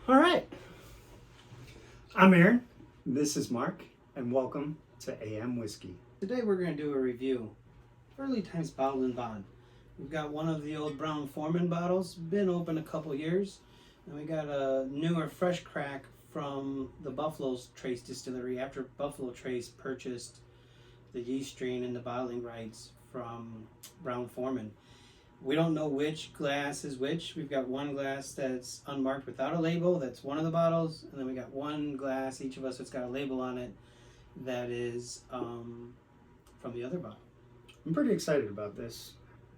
All right. I'm Aaron. This is Mark, and welcome to AM Whiskey. Today we're going to do a review. Early Times Bottled and Bond. We've got one of the old brown Forman bottles, been open a couple years. And we got a newer fresh crack from the Buffalo's Trace Distillery after Buffalo Trace purchased the yeast strain and the bottling rights from brown Forman. We don't know which glass is which. We've got one glass that's unmarked without a label, that's one of the bottles, and then we got one glass, each of us, that's got a label on it, that is from the other bottle. I'm pretty excited about this.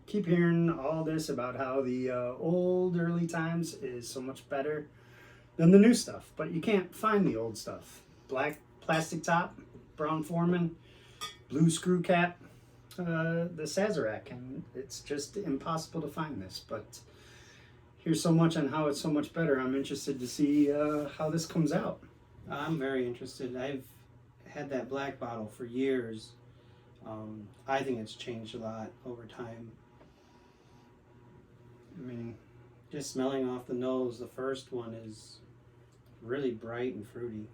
Keep hearing all this about how the old early times is so much better than the new stuff, but you can't find the old stuff. Black plastic top, brown Forman, blue screw cap, the Sazerac, and it's just impossible to find this. But here's so much on how it's so much better. I'm interested to see how this comes out. I'm very interested. I've had that black bottle for years. I think it's changed a lot over time. I mean, just smelling off the nose, the first one is really bright and fruity.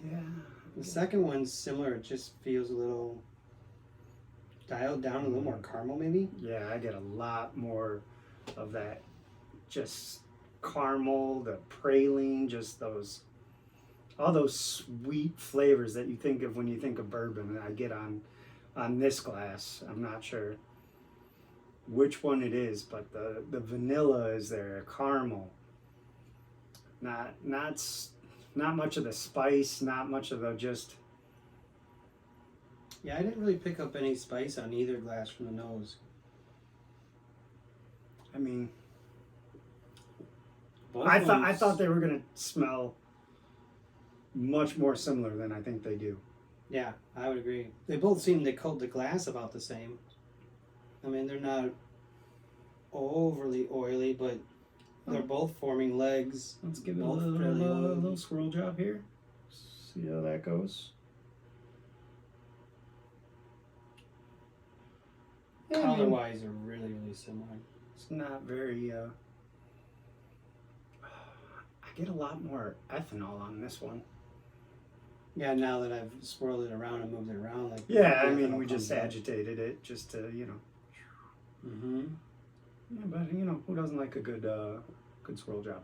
yeah. The second one's similar. It just feels a little dialed down, a little more caramel maybe. Yeah, I get a lot more of that just caramel, the praline, just all those sweet flavors that you think of when you think of bourbon. I get on this glass. I'm not sure which one it is, but the vanilla is there, caramel. Not much of the spice, not much of the just. Yeah, I didn't really pick up any spice on either glass from the nose. I mean, Both I thought they were gonna smell much more similar than I think they do. Yeah, I would agree. They both seem to coat the glass about the same. I mean, they're not overly oily, but they're both forming legs. Let's give it a Both fairly oily. little swirl job here. See how that goes. Yeah, I mean, Color-wise, they're really, really similar. it's not very. I get a lot more ethanol on this one. Yeah, now that I've swirled it around and moved it around, like Yeah, I the mean, ethanol we just comes out. agitated it just to, Mm-hmm. Yeah, but who doesn't like a good swirl job?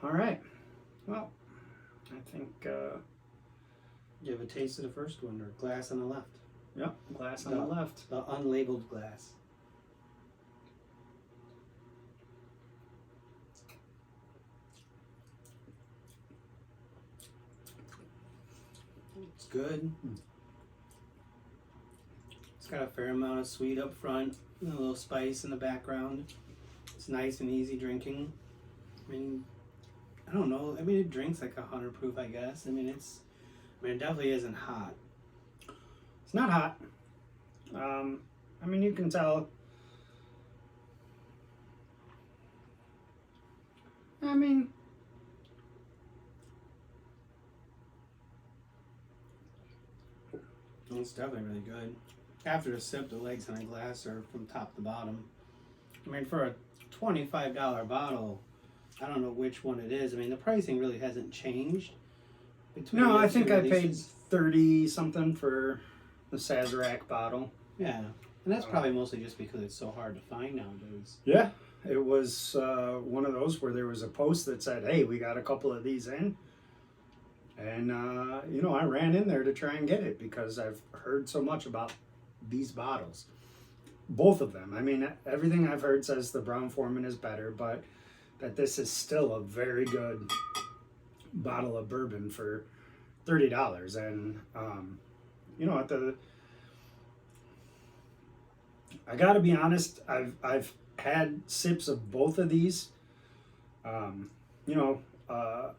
All right. Well, I think. You have a taste of the first one, or glass on the left. Yep, glass on the left. The unlabeled glass. It's good. It's got a fair amount of sweet up front, and a little spice in the background. It's nice and easy drinking. I mean, I don't know. I mean, it drinks like 100 proof, I guess. I mean, it definitely isn't hot. It's not hot. I mean, you can tell. I mean, It's definitely really good. After a sip, the legs on a glass are from top to bottom. I mean, for a $25 bottle, I don't know which one it is. I mean, the pricing really hasn't changed. no, the I think two I paid releases. 30 something for the Sazerac bottle. Yeah, and that's probably mostly just because it's so hard to find nowadays. Yeah, it was one of those where there was a post that said, "Hey, we got a couple of these in," and I ran in there to try and get it because I've heard so much about these bottles, both of them. I mean, everything I've heard says the Brown Forman is better, but that this is still a very good bottle of bourbon for $30, and at the. I gotta be honest. I've had sips of both of these. A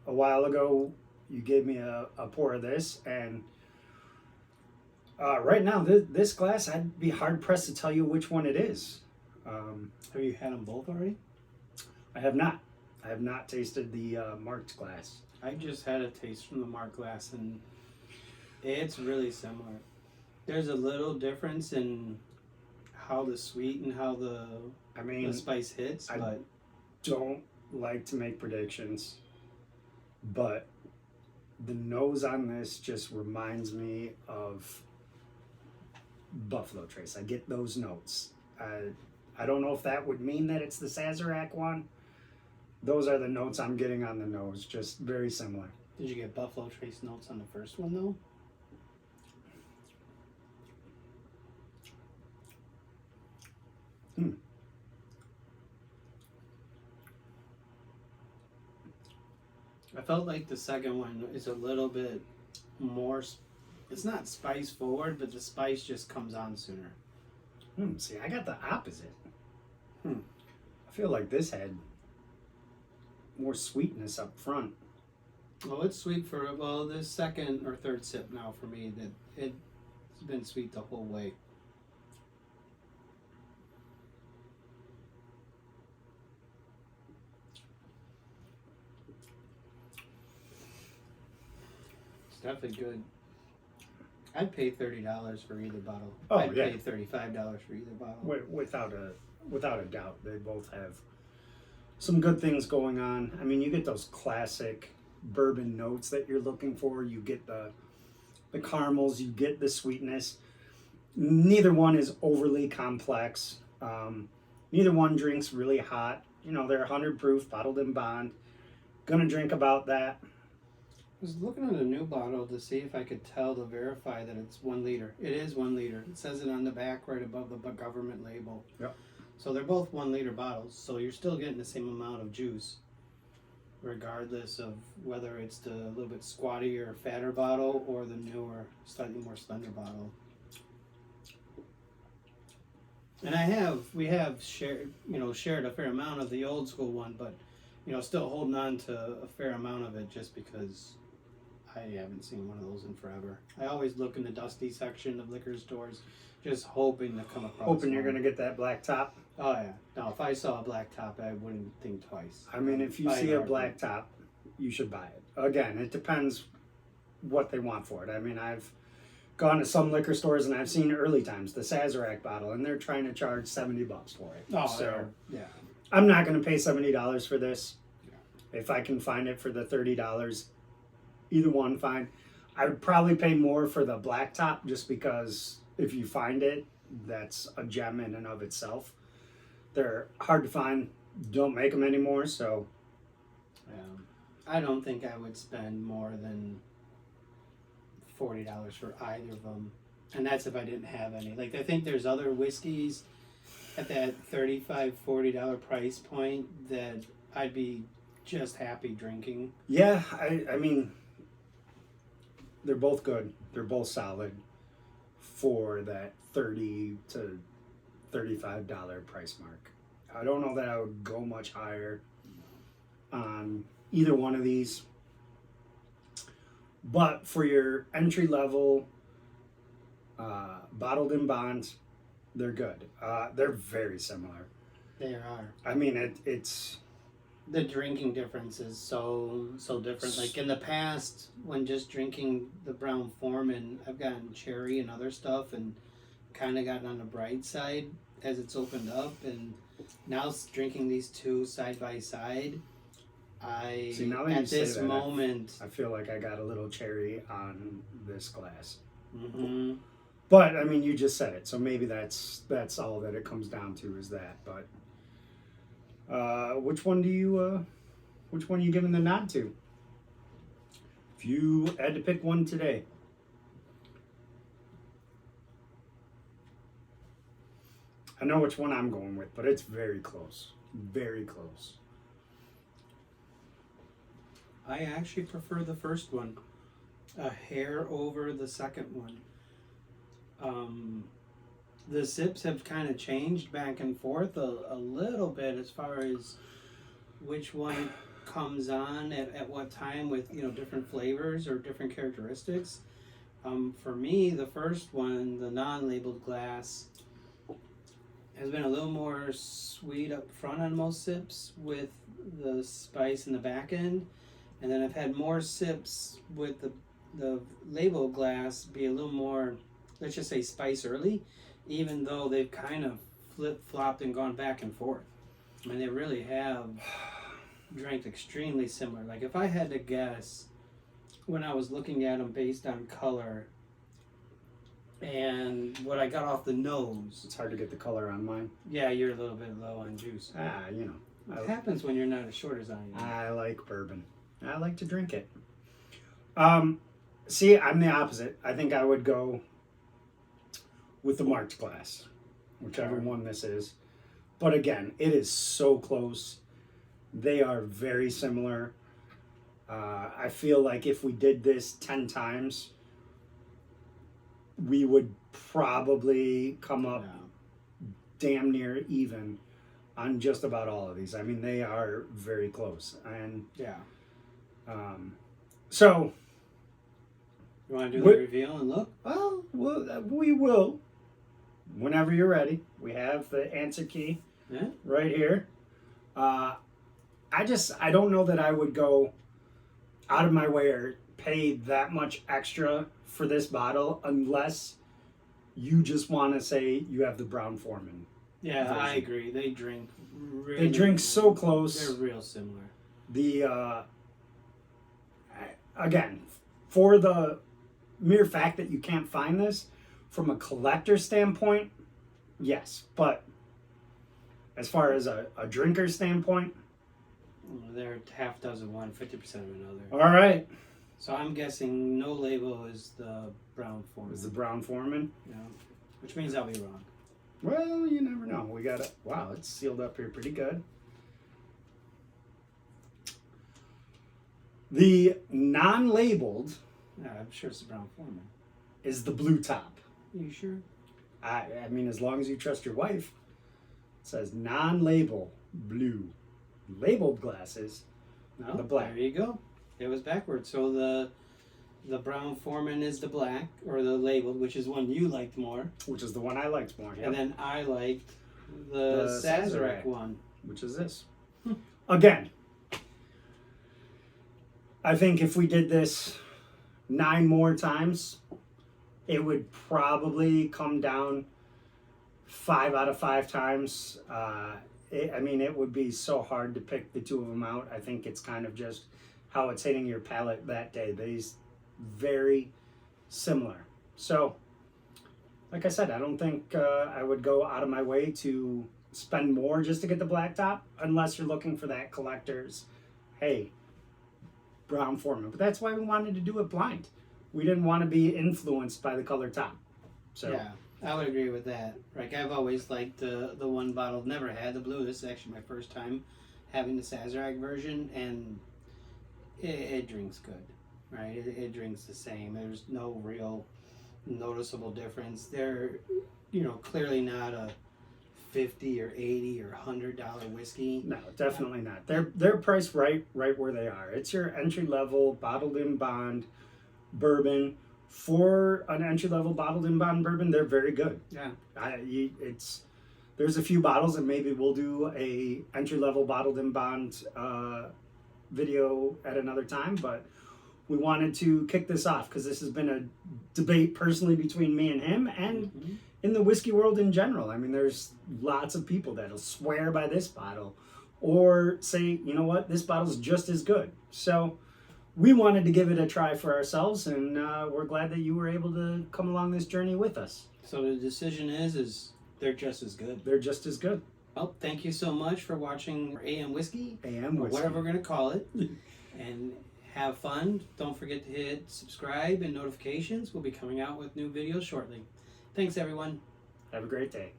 while ago, you gave me a pour of this, and right now, this glass, I'd be hard pressed to tell you which one it is. Have you had them both already? I have not. I have not tasted the marked glass. I just had a taste from the marked glass, and it's really similar. There's a little difference in how the sweet and how the I mean, spice hits, I but don't like to make predictions, but the nose on this just reminds me of Buffalo Trace. I get those notes. I don't know if that would mean that it's the Sazerac one. Those are the notes I'm getting on the nose, just very similar. did you get Buffalo Trace notes on the first one though? I felt like the second one is a little bit more. It's not spice forward, but the spice just comes on sooner. See, I got the opposite. Hmm. I feel like this had more sweetness up front. Well, it's sweet for this second or third sip now for me. That it's been sweet the whole way. It's definitely good. I'd pay $30 for either bottle. Oh, I'd yeah. pay $35 for either bottle. Without a doubt, they both have some good things going on. I mean, you get those classic bourbon notes that you're looking for. You get the caramels. You get the sweetness. Neither one is overly complex. Neither one drinks really hot. You know, they're 100 proof, bottled in bond. Gonna drink about that. I was looking at a new bottle to see if I could tell to verify that it's 1 liter. It is 1 liter. It says it on the back right above the government label. Yep. So they're both 1 liter bottles. So you're still getting the same amount of juice, regardless of whether it's the little bit squattier, fatter bottle or the newer, slightly more slender bottle. And we have shared a fair amount of the old school one, but still holding on to a fair amount of it just because I haven't seen one of those in forever. I always look in the dusty section of liquor stores, just hoping to come across. Hoping you're gonna get that black top. Oh yeah. No, if I saw a black top, I wouldn't think twice. I mean, if you see a black top, you should buy it. Again, it depends what they want for it. I mean, I've gone to some liquor stores and I've seen early times the Sazerac bottle, and they're trying to charge $70 for it. Oh, so yeah. I'm not going to pay $70 for this. Yeah. If I can find it for the $30, either one, fine. I would probably pay more for the black top just because if you find it, that's a gem in and of itself. They're hard to find. Don't make them anymore, so. I don't think I would spend more than $40 for either of them, and that's if I didn't have any. Like, I think there's other whiskeys at that $35, $40 price point that I'd be just happy drinking. Yeah, I mean, they're both good. They're both solid for that $30 to $35 price mark. I don't know that I would go much higher on either one of these. But for your entry level bottled in bonds, they're good. They're very similar. They are. I mean, it's the drinking difference is so different. Like in the past, when just drinking the brown Forman, I've gotten cherry and other stuff, and kind of gotten on the bright side as it's opened up. And now drinking these two side by side, I feel like I got a little cherry on this glass. Mm-hmm. But I mean, you just said it, so maybe that's all that it comes down to is that. But which one are you giving the nod to? If you had to pick one today. I know which one I'm going with, but it's very close. Very close. I actually prefer the first one a hair over the second one. The sips have kind of changed back and forth a little bit as far as which one comes on at what time with different flavors or different characteristics. For me, the first one, the non-labeled glass, has been a little more sweet up front on most sips with the spice in the back end. And then I've had more sips with the label glass be a little more, let's just say, spice early, even though they've kind of flip-flopped and gone back and forth. I mean, they really have drank extremely similar. Like, if I had to guess, when I was looking at them based on color and what I got off the nose. It's hard to get the color on mine. Yeah, you're a little bit low on juice. You know. What happens when you're not as short as I am? I like bourbon. I like to drink it. See, I'm the opposite. I think I would go with the marked glass, whichever one this is. But again, it is so close. They are very similar. I feel like if we did this 10 times, we would probably come up damn near even on just about all of these. I mean, they are very close. And so you want to do the reveal and look? Well, we will. Whenever you're ready. We have the answer key right here. I don't know that I would go out of my way or pay that much extra for this bottle unless you just want to say you have the Brown Forman. Yeah, version. I agree. They drink really, they drink so close. They're real similar. The again, for the mere fact that you can't find this from a collector standpoint, yes, but as far as a drinker standpoint, they're half dozen one, 50% of another. All right. So I'm guessing no label is the Brown Forman. Is the Brown Forman? Yeah. Which means I'll be wrong. Well, you never know. We got it. Wow, it's sealed up here pretty good. The non-labeled Yeah, I'm sure it's the Brown Forman. is the blue top. Are you sure? I mean, as long as you trust your wife. It says non-label blue. Labeled glasses, No, the black. There you go. It was backwards. So the Brown Forman is the black, or the labeled, which is one you liked more. Which is the one I liked more. Yep. And then I liked the Sazerac one. Which is this. Again, I think if we did this 9 more times, it would probably come down 5 out of 5 times. It would be so hard to pick the two of them out. I think it's kind of just how it's hitting your palate that day. These very similar. So, like I said, I don't think I would go out of my way to spend more just to get the black top, unless you're looking for that collector's, hey, Brown Forman. But that's why we wanted to do it blind. We didn't want to be influenced by the color top. So Yeah, I would agree with that. Like, I've always liked the one bottle. Never had the blue. This is actually my first time having the Sazerac version, and it drinks good, right? It drinks the same. There's no real noticeable difference. They're, clearly not a $50 or $80 or $100 whiskey. No, definitely not. They're priced right where they are. It's your entry level bottled in bond bourbon. For an entry level bottled in bond bourbon, they're very good. Yeah. There's a few bottles, and maybe we'll do a entry level bottled in bond video at another time. But we wanted to kick this off because this has been a debate personally between me and him, and in the whiskey world in general. I mean, there's lots of people that'll swear by this bottle or say, you know what, this bottle's just as good. So we wanted to give it a try for ourselves, and we're glad that you were able to come along this journey with us. So the decision is they're just as good. They're just as good. Well, thank you so much for watching AM Whiskey. AM or Whiskey. whatever we're going to call it. And have fun. Don't forget to hit subscribe and notifications. We'll be coming out with new videos shortly. Thanks, everyone. Have a great day.